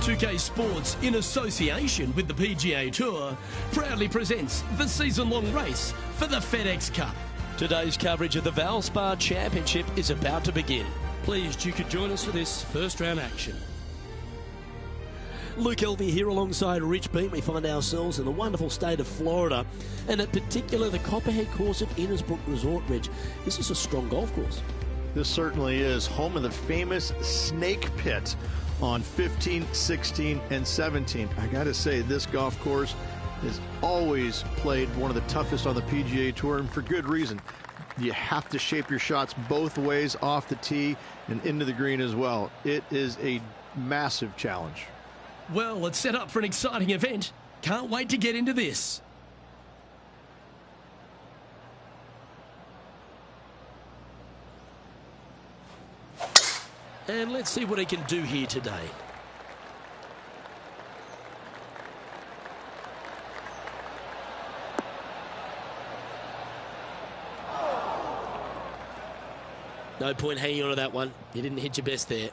2K Sports, in association with the PGA Tour, proudly presents the season-long race for the FedEx Cup. Today's coverage of the Valspar Championship is about to begin. Pleased you could join us for this first round action. Luke Elvey here alongside Rich Beat. We find ourselves in the wonderful state of Florida, and in particular the Copperhead course at Innisbrook Resort Ridge. This is a strong golf course. This certainly is home of the famous Snake Pit on 15, 16, and 17. I got to say, this golf course has always played one of the toughest on the PGA Tour, and for good reason. You have to shape your shots both ways, off the tee and into the green as well. It is a massive challenge. Well, it's set up for an exciting event. Can't wait to get into this. And let's see what he can do here today. No point hanging on to that one. You didn't hit your best there.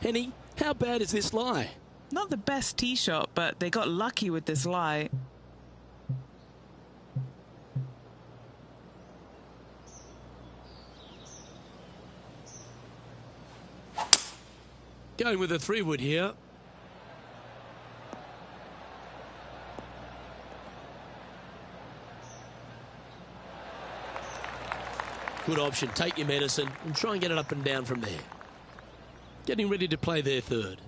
Henny, how bad is this lie? Not the best tee shot, but they got lucky with this lie. Going with a 3-wood here. Good option. Take your medicine and try and get it up and down from there. Getting ready to play their third.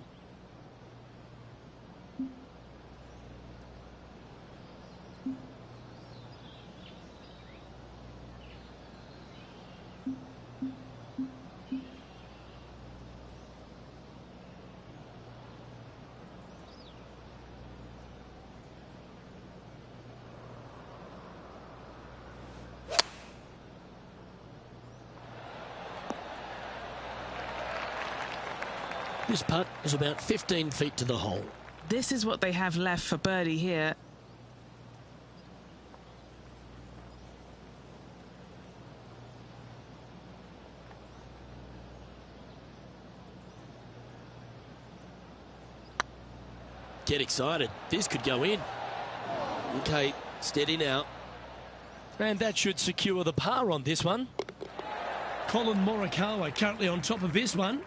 This putt is about 15 feet to the hole. This is what they have left for birdie here. Get excited. This could go in. Okay, steady now. And that should secure the par on this one. Colin Morikawa currently on top of this one.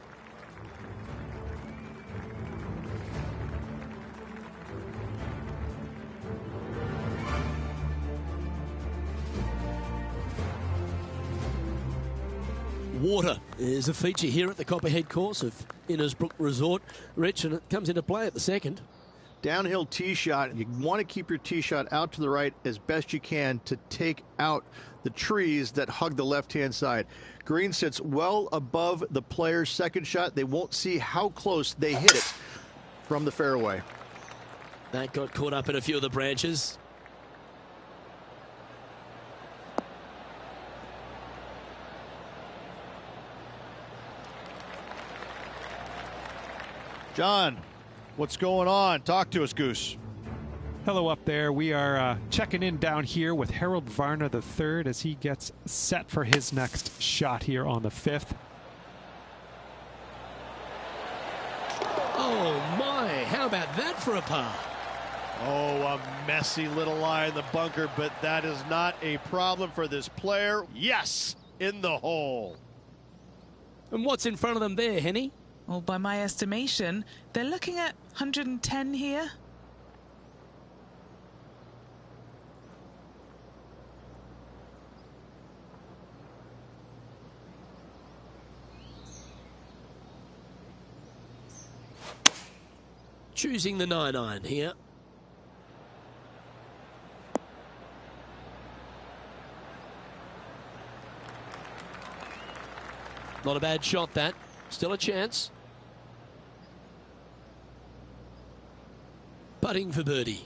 Water is a feature here at the Copperhead course of Innisbrook Resort. Rich, and it comes into play at the second. Downhill tee shot. You want to keep your tee shot out to the right as best you can to take out the trees that hug the left-hand side. Green sits well above the player's second shot. They won't see how close they hit it from the fairway. That got caught up in a few of the branches. John, what's going on? Talk to us, Goose. Hello up there. We are checking in down here with Harold Varner III as he gets set for his next shot here on the 5th. Oh my, how about that for a par? Oh, a messy little lie in the bunker, but that is not a problem for this player. Yes, in the hole. And what's in front of them there, Henny? Well, by my estimation, they're looking at 110 here. Choosing the 9-iron here. Not a bad shot, that. Still a chance. Putting for birdie.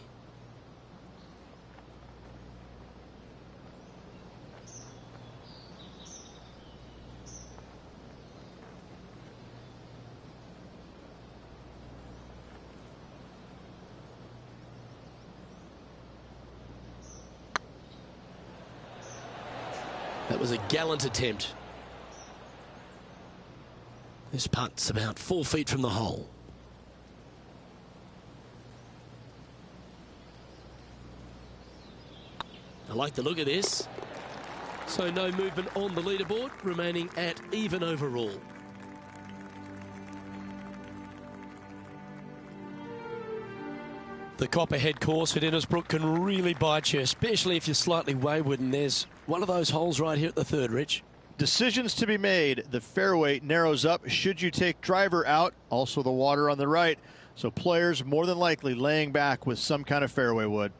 That was a gallant attempt. This putt's about 4 feet from the hole. I like the look of this. So no movement on the leaderboard, remaining at even overall. The Copperhead course at Innisbrook can really bite you, especially if you're slightly wayward, and there's one of those holes right here at the 3rd, Rich. Decisions to be made. The fairway narrows up. Should you take driver out? Also the water on the right. So players more than likely laying back with some kind of fairway wood.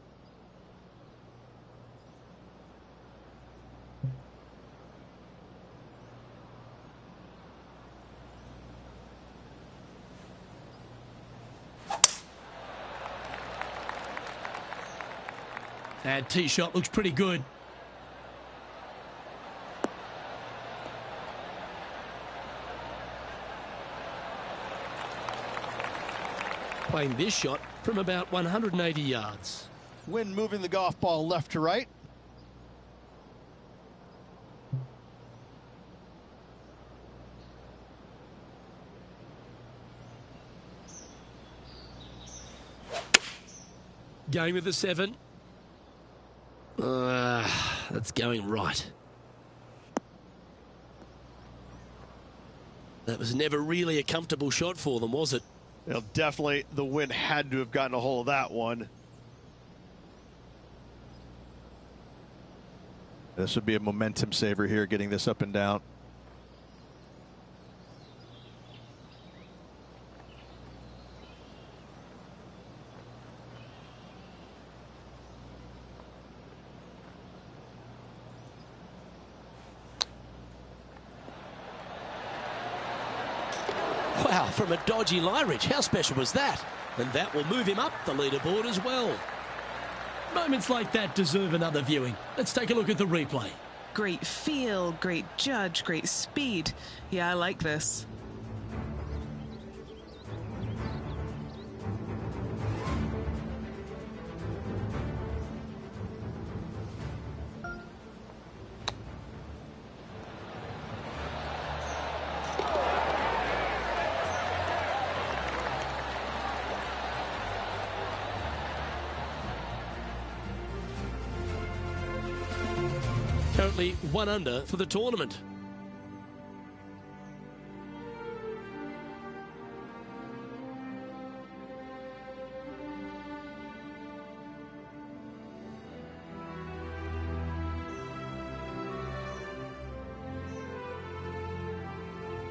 That tee shot looks pretty good. Playing this shot from about 180 yards. Wind moving the golf ball left to right. Going with the 7. That's going right. That was never really a comfortable shot for them, was it? Well, definitely the wind had to have gotten a hold of that one. This would be a momentum saver here, getting this up and down. Wow, from a dodgy lie, Rich. How special was that? And that will move him up the leaderboard as well. Moments like that deserve another viewing. Let's take a look at the replay. Great feel, great judge, great speed. Yeah, I like this. Currently 1 under for the tournament.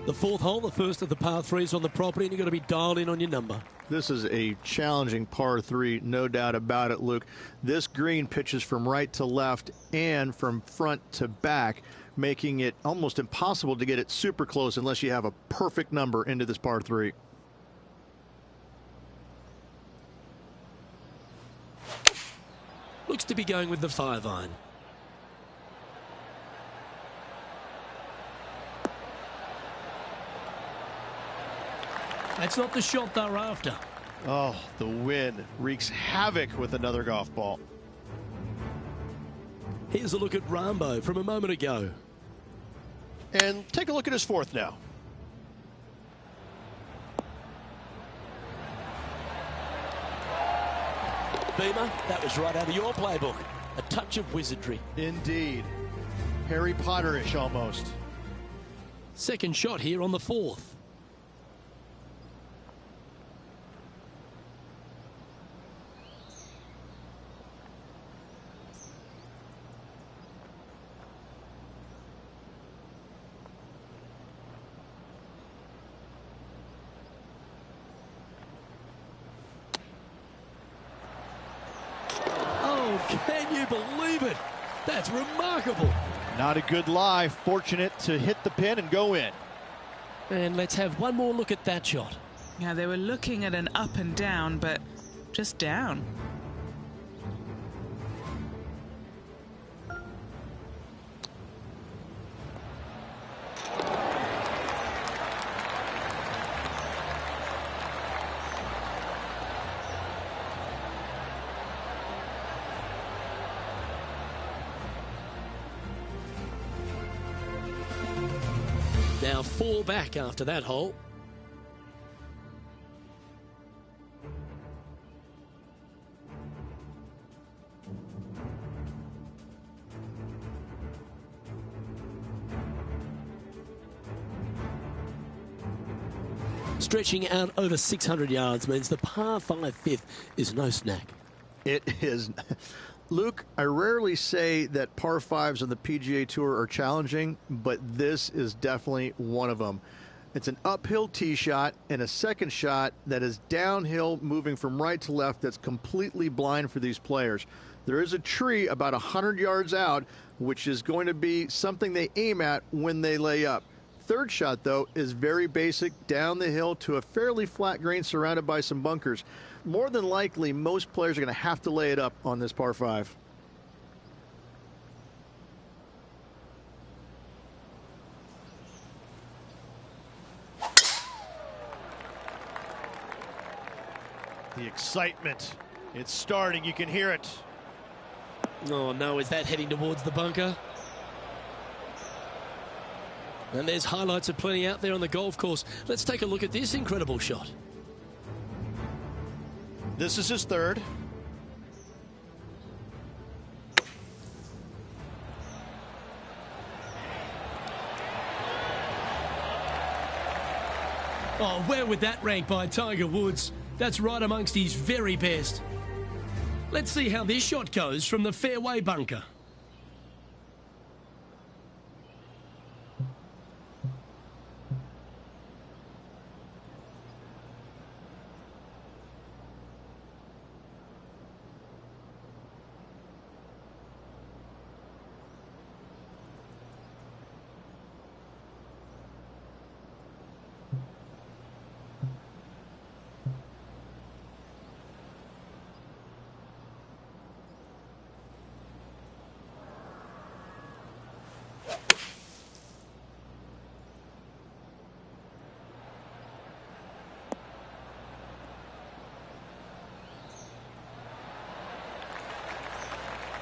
The 4th hole, the first of the par 3s on the property, and you've got to be dialed in on your number. This is a challenging par 3, no doubt about it, Luke. This green pitches from right to left and from front to back, making it almost impossible to get it super close unless you have a perfect number into this par 3. Looks to be going with the 5-iron. That's not the shot they're after. Oh, the wind wreaks havoc with another golf ball. Here's a look at Rambo from a moment ago. And take a look at his fourth now. Beamer, that was right out of your playbook. A touch of wizardry. Indeed. Harry Potter-ish almost. Second shot here on the fourth. Can you believe it? That's remarkable. Not a good lie. Fortunate to hit the pin and go in. And let's have one more look at that shot. Yeah, they were looking at an up and down, but just down. Now 4 back after that hole. Stretching out over 600 yards means the par 5 fifth is no snack. It is. Luke, I rarely say that par 5s on the PGA Tour are challenging, but this is definitely one of them. It's an uphill tee shot and a second shot that is downhill, moving from right to left, that's completely blind for these players. There is a tree about 100 yards out, which is going to be something they aim at when they lay up. Third shot, though, is very basic, down the hill to a fairly flat green surrounded by some bunkers. More than likely, most players are going to have to lay it up on this par 5. The excitement, it's starting, you can hear it. Oh no, is that heading towards the bunker? And there's highlights of plenty out there on the golf course. Let's take a look at this incredible shot. This is his third. Oh, where would that rank by Tiger Woods? That's right amongst his very best. Let's see how this shot goes from the fairway bunker.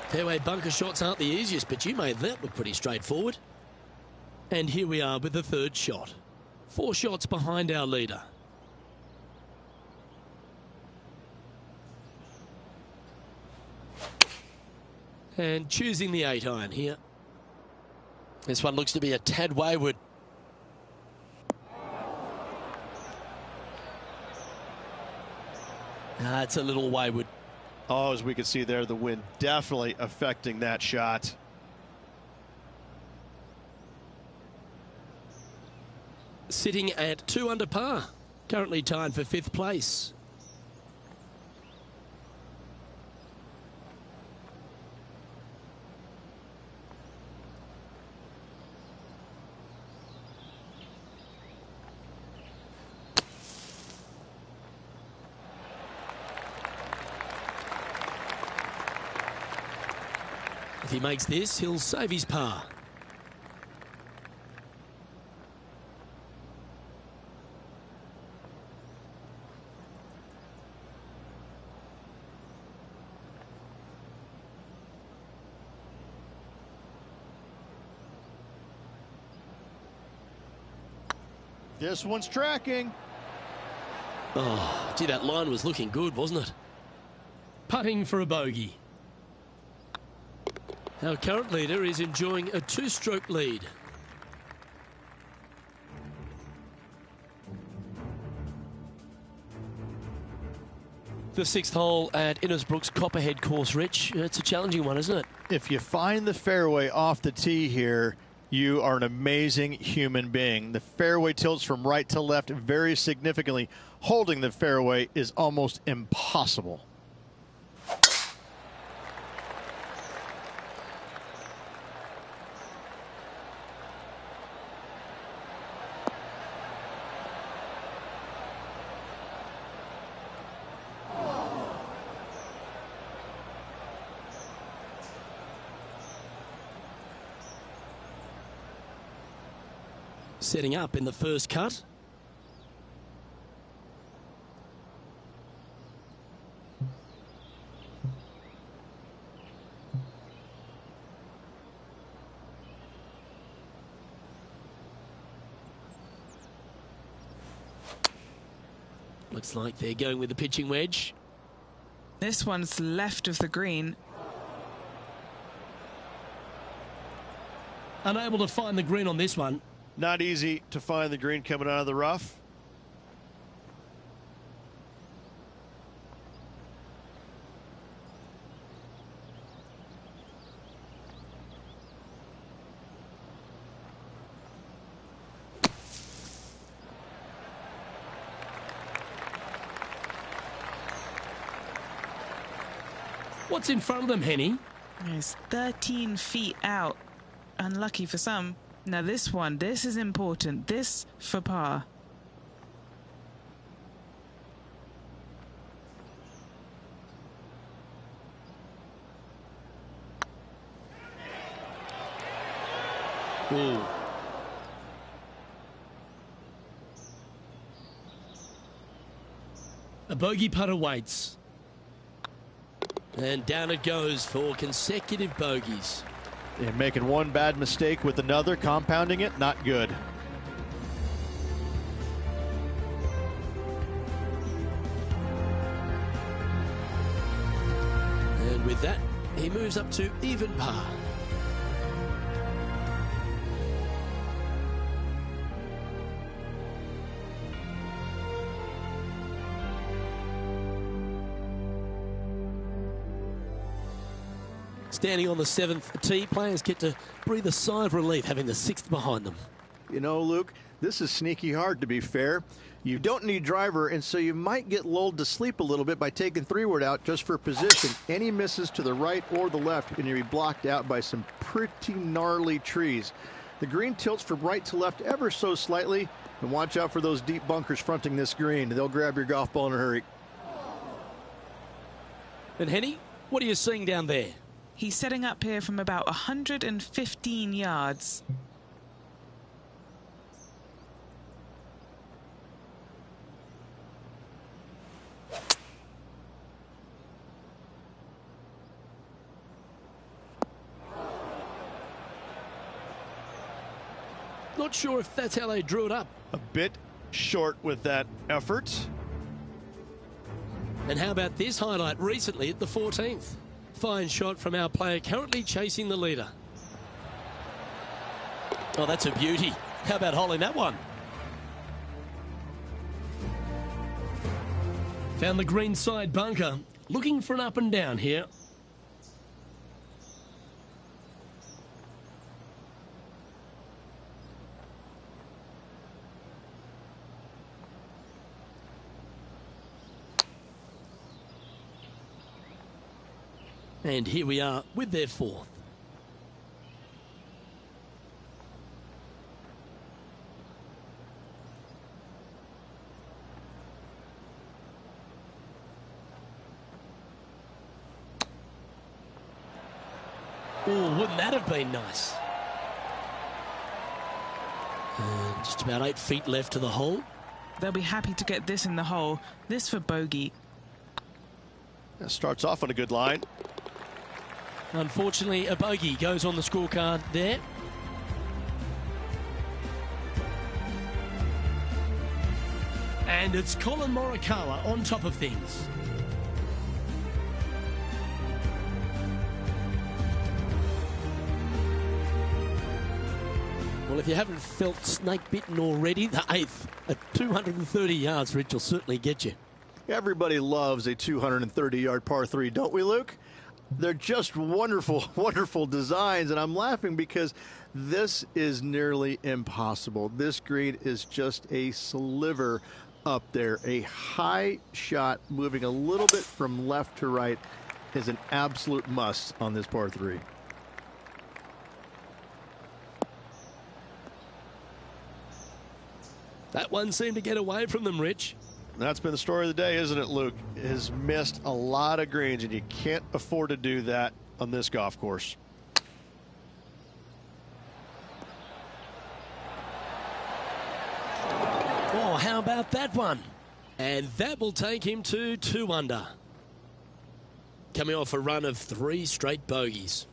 Fairway bunker shots aren't the easiest, but you made that look pretty straightforward. And here we are with the third shot. 4 shots behind our leader. And choosing the 8-iron here. This one looks to be a tad wayward. It's a little wayward. Oh, as we can see there, the wind definitely affecting that shot. Sitting at 2 under par, currently tied for 5th place. If he makes this, he'll save his par. This one's tracking. Oh, gee, that line was looking good, wasn't it? Putting for a bogey. Our current leader is enjoying a 2-stroke lead. The 6th hole at Innisbrook's Copperhead course, Rich. It's a challenging one, isn't it? If you find the fairway off the tee here, you are an amazing human being. The fairway tilts from right to left very significantly. Holding the fairway is almost impossible. Setting up in the first cut. Looks like they're going with the pitching wedge. This one's left of the green. Unable to find the green on this one. Not easy to find the green coming out of the rough. What's in front of them, Henny? It's 13 feet out. Unlucky for some. Now this one, this is important. This for par. Ooh. A bogey putt awaits. And down it goes for consecutive bogeys. And making one bad mistake with another, compounding it, not good. And with that, he moves up to even par. Standing on the 7th tee, players get to breathe a sigh of relief having the 6th behind them. You know, Luke, this is sneaky hard, to be fair. You don't need driver, and so you might get lulled to sleep a little bit by taking 3-wood out just for position. Any misses to the right or the left, and you'll be blocked out by some pretty gnarly trees. The green tilts from right to left ever so slightly, and watch out for those deep bunkers fronting this green. They'll grab your golf ball in a hurry. And Henny, what are you seeing down there? He's setting up here from about 115 yards. Not sure if that's how they drew it up. A bit short with that effort. And how about this highlight recently at the 14th? Fine shot from our player currently chasing the leader. Oh, that's a beauty. How about holding that one? Found the green side bunker. Looking for an up and down here. And here we are with their 4th. Oh, wouldn't that have been nice? And just about 8 feet left to the hole. They'll be happy to get this in the hole. This for bogey. That starts off on a good line. Unfortunately, a bogey goes on the scorecard there. And it's Colin Morikawa on top of things. Well, if you haven't felt snake bitten already, the 8th at 230 yards, Rich, will certainly get you. Everybody loves a 230-yard par 3, don't we, Luke? They're just wonderful, wonderful designs, and I'm laughing because this is nearly impossible. This green is just a sliver up there. A high shot moving a little bit from left to right is an absolute must on this par 3. That one seemed to get away from them, Rich. That's been the story of the day, isn't it, Luke? Has missed a lot of greens, and you can't afford to do that on this golf course. Oh, how about that one? And that will take him to 2 under. Coming off a run of 3 straight bogeys.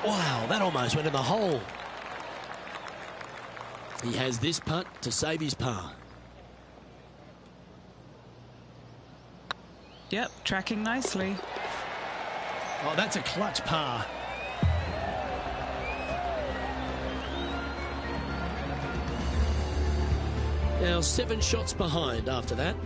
Wow, that almost went in the hole. He has this putt to save his par. Yep, tracking nicely. Oh, that's a clutch par. Now 7 shots behind after that.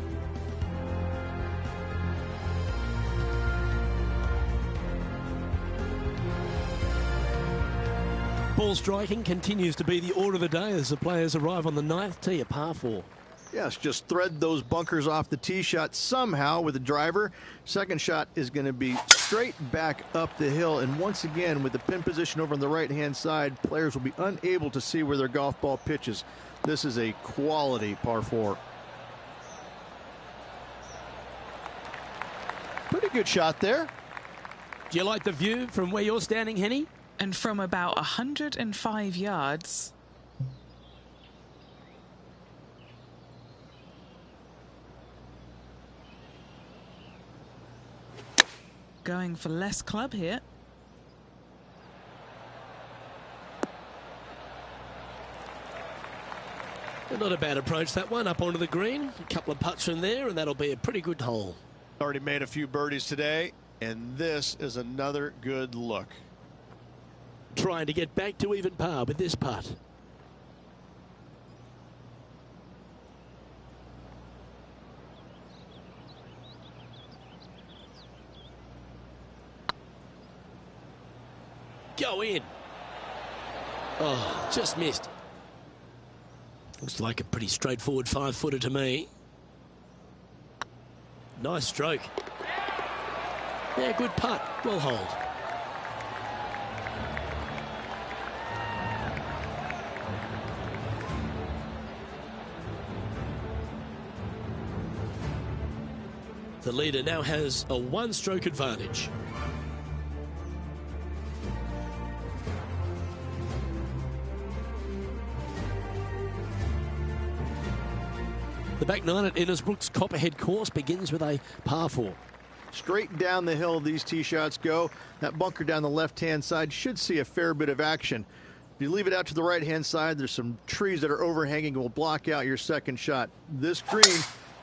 Ball striking continues to be the order of the day as the players arrive on the 9th tee, a par 4. Yes, just thread those bunkers off the tee shot somehow with the driver. Second shot is going to be straight back up the hill. And once again, with the pin position over on the right-hand side, players will be unable to see where their golf ball pitches. This is a quality par 4. Pretty good shot there. Do you like the view from where you're standing, Henny? And from about 105 yards, going for less club here. Not a bad approach, that one, up onto the green. A couple of putts from there, and that'll be a pretty good hole. Already made a few birdies today, and this is another good look. Trying to get back to even par with this putt. Go in. Oh, just missed. Looks like a pretty straightforward 5-footer to me. Nice stroke. Yeah, good putt. Well hold. The leader now has a 1-stroke advantage. The back 9 at Innisbrook's Copperhead course begins with a par 4. Straight down the hill these tee shots go. That bunker down the left-hand side should see a fair bit of action. If you leave it out to the right-hand side, there's some trees that are overhanging and will block out your second shot. This green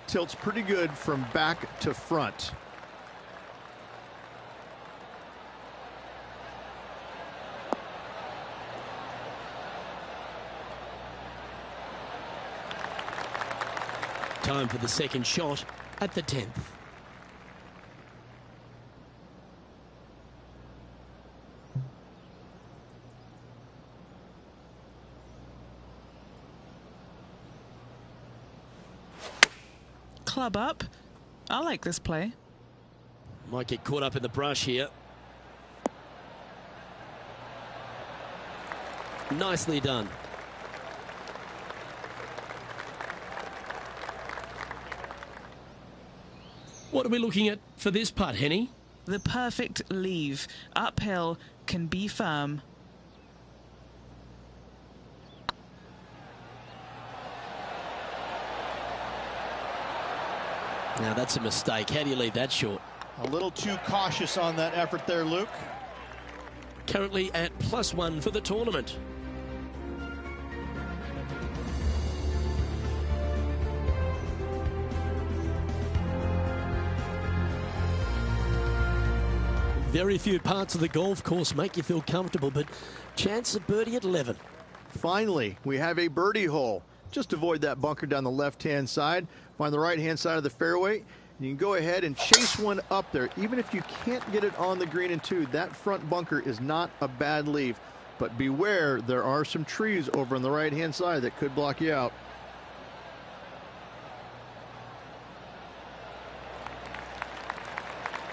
tilts pretty good from back to front. Time for the second shot at the 10th. Club up. I like this play. Might get caught up in the brush here. Nicely done. What are we looking at for this putt, Henny? The perfect leave. Uphill, can be firm. Now, that's a mistake. How do you leave that short? A little too cautious on that effort there, Luke. Currently at +1 for the tournament. Very few parts of the golf course make you feel comfortable, but chance of birdie at 11. Finally, we have a birdie hole. Just avoid that bunker down the left-hand side. Find the right-hand side of the fairway. And you can go ahead and chase one up there. Even if you can't get it on the green in two, that front bunker is not a bad leave. But beware, there are some trees over on the right-hand side that could block you out.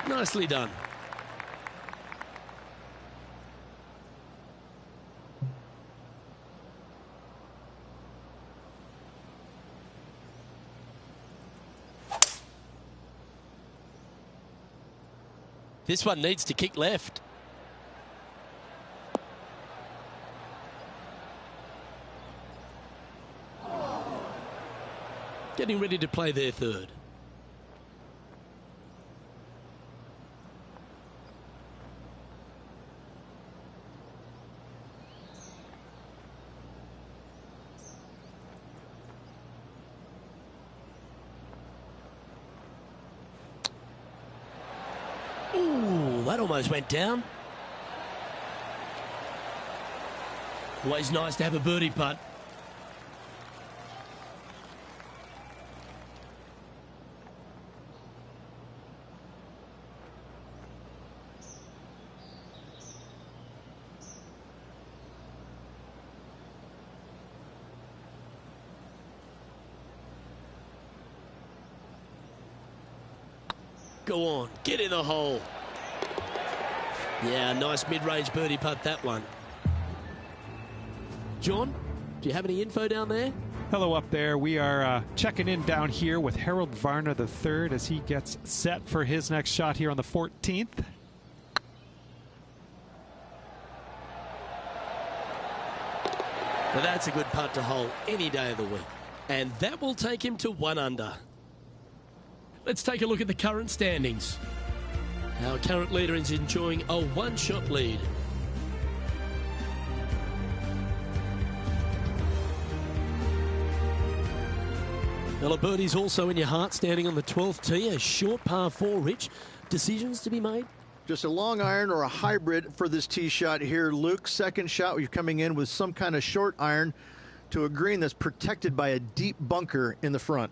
Nicely done. This one needs to kick left. Getting ready to play their third. Ooh, that almost went down. Always nice to have a birdie putt. Go on, get in the hole. Yeah, nice mid-range birdie putt, that one. John, do you have any info down there? Hello up there. We are checking in down here with Harold Varner III as he gets set for his next shot here on the 14th. Well, that's a good putt to hole any day of the week. And that will take him to 1 under. Let's take a look at the current standings. Our current leader is enjoying a 1-shot lead. Well, a birdie's also in your heart, standing on the 12th tee, a short par 4, Rich. Decisions to be made? Just a long iron or a hybrid for this tee shot here, Luke. Second shot, you're coming in with some kind of short iron to a green that's protected by a deep bunker in the front.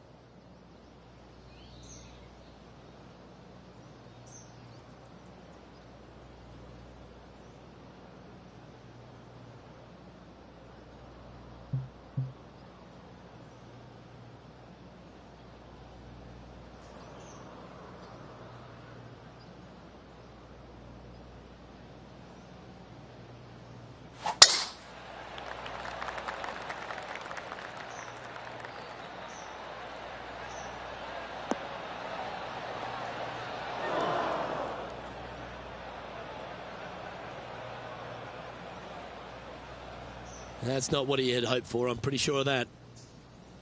That's not what he had hoped for, I'm pretty sure of that.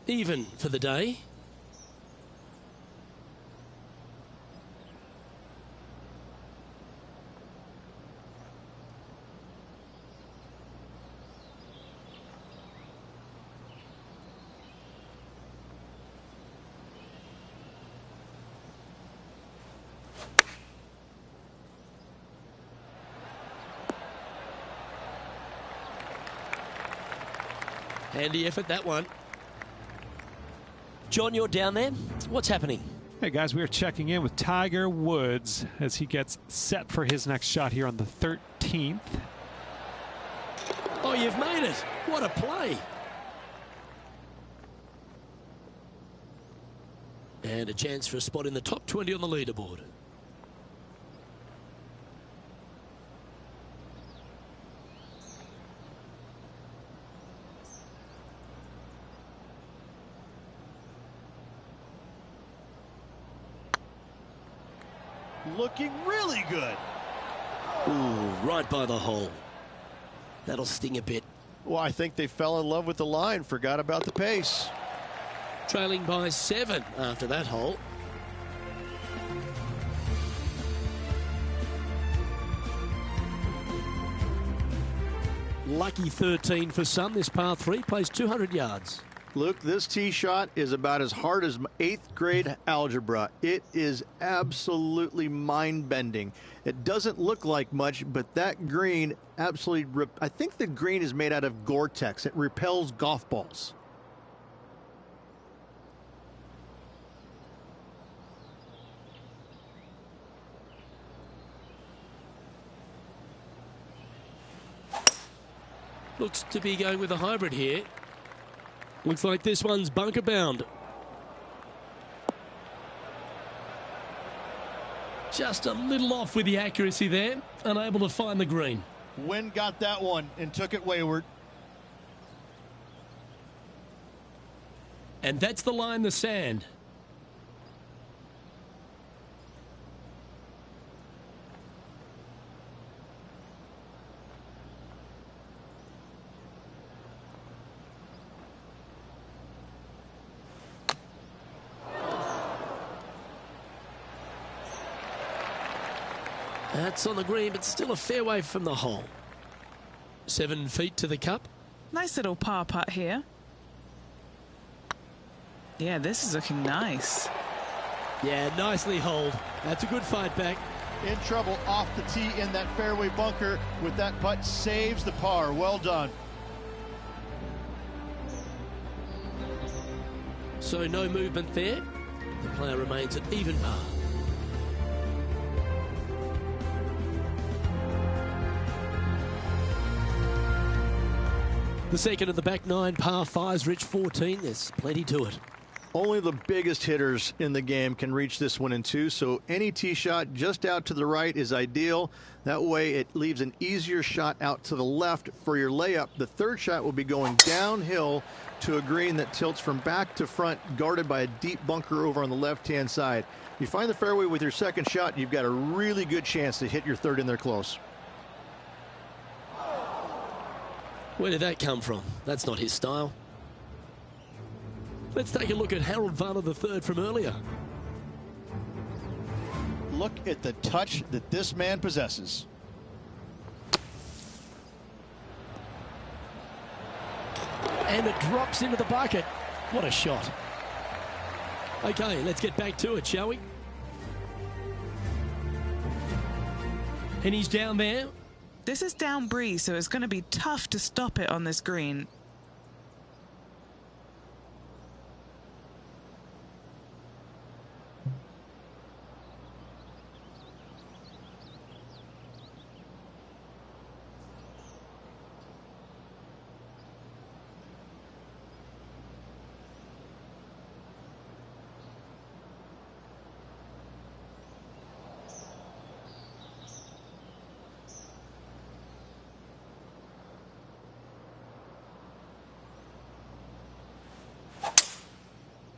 Even for the day. Handy effort, that one. John, you're down there. What's happening? Hey guys, we are checking in with Tiger Woods as he gets set for his next shot here on the 13th. Oh, you've made it. What a play. And a chance for a spot in the top 20 on the leaderboard. Looking really good. Ooh, right by the hole. That'll sting a bit. Well, I think they fell in love with the line, forgot about the pace. Trailing by 7 after that hole. lucky 13 for some. This par 3 plays 200 yards. Luke, this tee shot is about as hard as 8th grade algebra. It is absolutely mind-bending. It doesn't look like much, but that green absolutely... I think the green is made out of Gore-Tex. It repels golf balls. Looks to be going with a hybrid here. Looks like this one's bunker bound. Just a little off with the accuracy there, unable to find the green. Wind got that one and took it wayward. And that's the line, the sand. That's on the green, but still a fair way from the hole. 7 feet to the cup. Nice little par putt here. Yeah, this is looking nice. Yeah, nicely holed. That's a good fight back. In trouble off the tee in that fairway bunker with that putt, saves the par. Well done. So no movement there. The player remains at even par. The second of the back 9 par 5s, Rich 14. There's plenty to it. Only the biggest hitters in the game can reach this one in 2, so any tee shot just out to the right is ideal. That way it leaves an easier shot out to the left for your layup. The third shot will be going downhill to a green that tilts from back to front, guarded by a deep bunker over on the left-hand side. You find the fairway with your second shot, you've got a really good chance to hit your third in there close. Where did that come from? That's not his style. Let's take a look at Harold Varner III from earlier. Look at the touch that this man possesses. And it drops into the bucket. What a shot. Okay, let's get back to it, shall we? And he's down there. This is down breeze, so it's going to be tough to stop it on this green.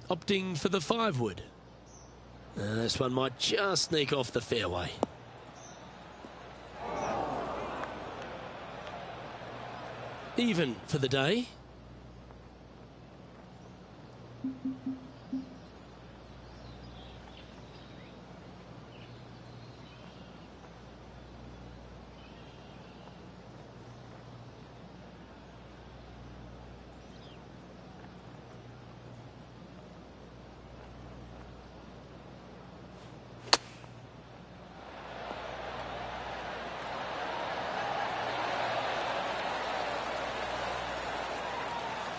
Opting for the 5-wood. This one might just sneak off the fairway. Even for the day.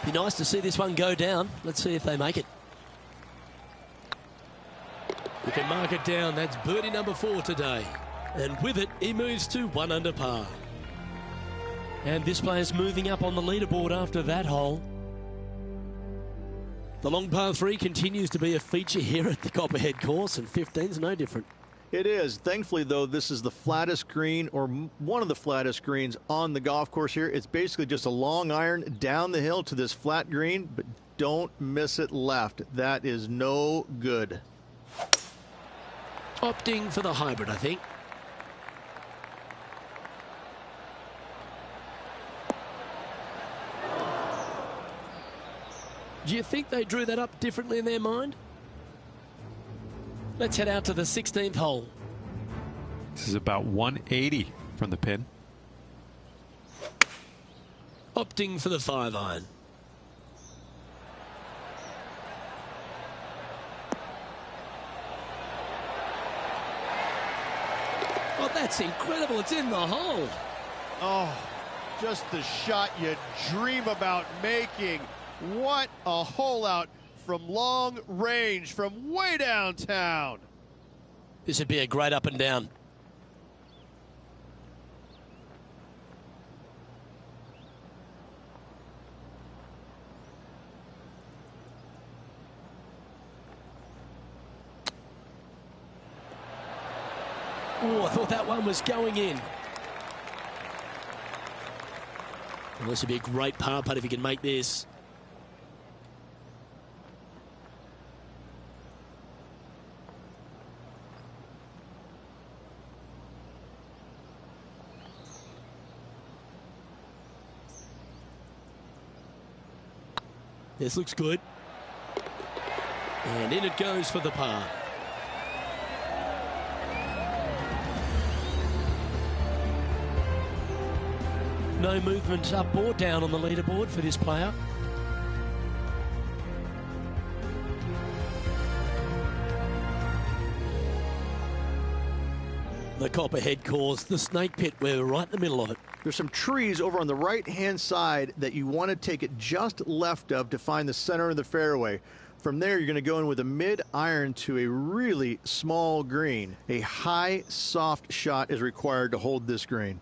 Be nice to see this one go down. Let's see if they make it. We can mark it down. That's birdie number 4 today. And with it, he moves to 1 under par. And this player's moving up on the leaderboard after that hole. The long par 3 continues to be a feature here at the Copperhead course, and 15's no different. It is. Thankfully, though, this is the flattest green, or one of the flattest greens on the golf course here. It's basically just a long iron down the hill to this flat green, but don't miss it left. That is no good. Opting for the hybrid, I think. Do you think they drew that up differently in their mind? Let's head out to the 16th hole. This is about 180 from the pin. opting for the 5-iron. Oh, that's incredible. It's in the hole. Oh, just the shot you dream about making. What a hole out from long range, from way downtown. This would be a great up and down. Oh, I thought that one was going in. Well, this would be a great par putt if he can make this. This looks good. And in it goes for the par. No movement up or down on the leaderboard for this player. The Copperhead course, the Snake Pit, we're right in the middle of it. There's some trees over on the right-hand side that you want to take it just left of to find the center of the fairway. From there, you're going to go in with a mid-iron to a really small green. A high, soft shot is required to hold this green.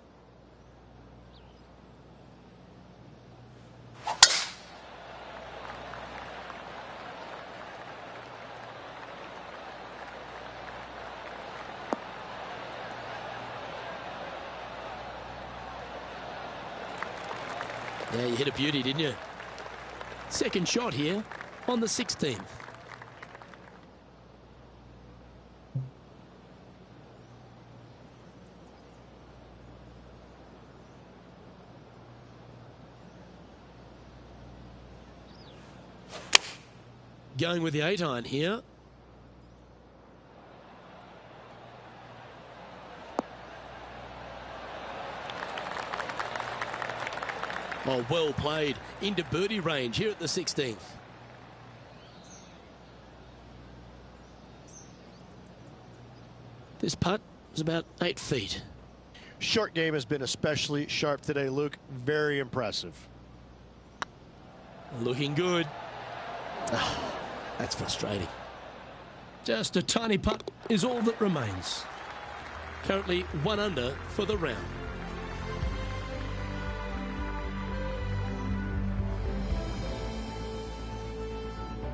Yeah, you hit a beauty, didn't you? Second shot here on the 16th. Going with the 8-iron here. Oh, well played into birdie range here at the 16th. This putt is about 8 feet. Short game has been especially sharp today, Luke. Very impressive. Looking good. Oh, that's frustrating. Just a tiny putt is all that remains. Currently 1 under for the round.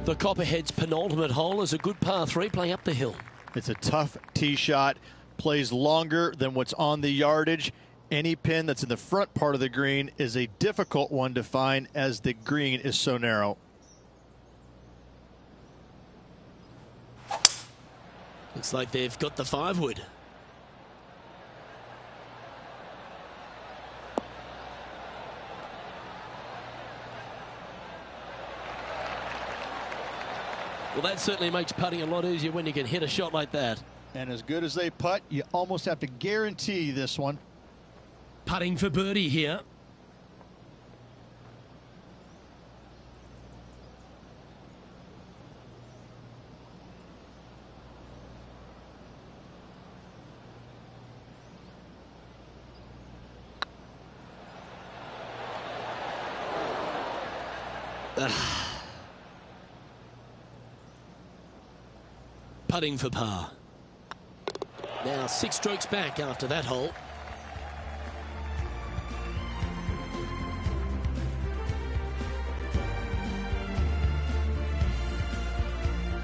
The Copperhead's penultimate hole is a good par 3 playing up the hill. It's a tough tee shot, plays longer than what's on the yardage. Any pin that's in the front part of the green is a difficult one to find as the green is so narrow. Looks like they've got the 5-wood. Well, that certainly makes putting a lot easier when you can hit a shot like that. And as good as they putt, you almost have to guarantee this one. Putting for birdie here. Putting for par. Now 6 strokes back after that hole.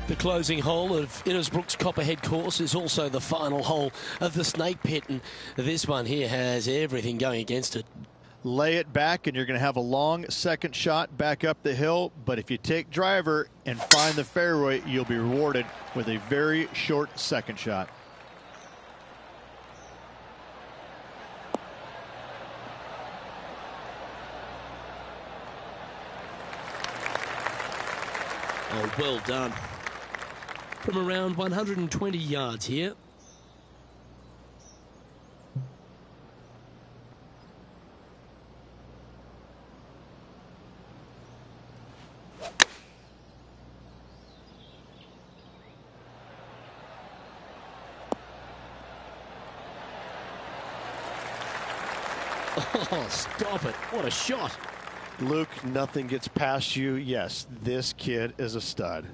The closing hole of Innisbrook's Copperhead course is also the final hole of the Snake Pit, and this one here has everything going against it. Lay it back and you're going to have a long second shot back up the hill, but if you take driver and find the fairway, you'll be rewarded with a very short second shot. Oh, well done. From around 120 yards here. Oh, stop it. What a shot. Luke, nothing gets past you. Yes, this kid is a stud.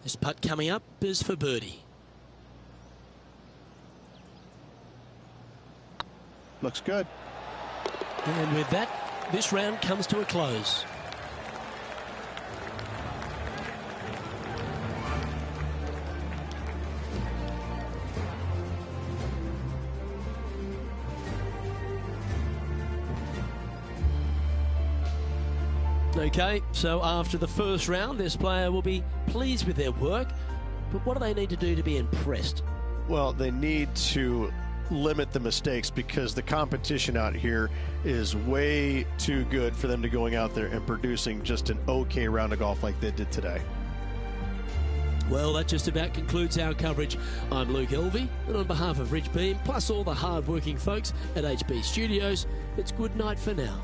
This putt coming up is for birdie. Looks good. And with that, this round comes to a close. Okay, so after the first round, this player will be pleased with their work, but what do they need to do to be impressed? Well, they need to limit the mistakes because the competition out here is way too good for them to going out there and producing just an okay round of golf like they did today. Well, that just about concludes our coverage. I'm Luke Elvey, and on behalf of Rich Beam, plus all the hard-working folks at HB Studios, it's good night for now.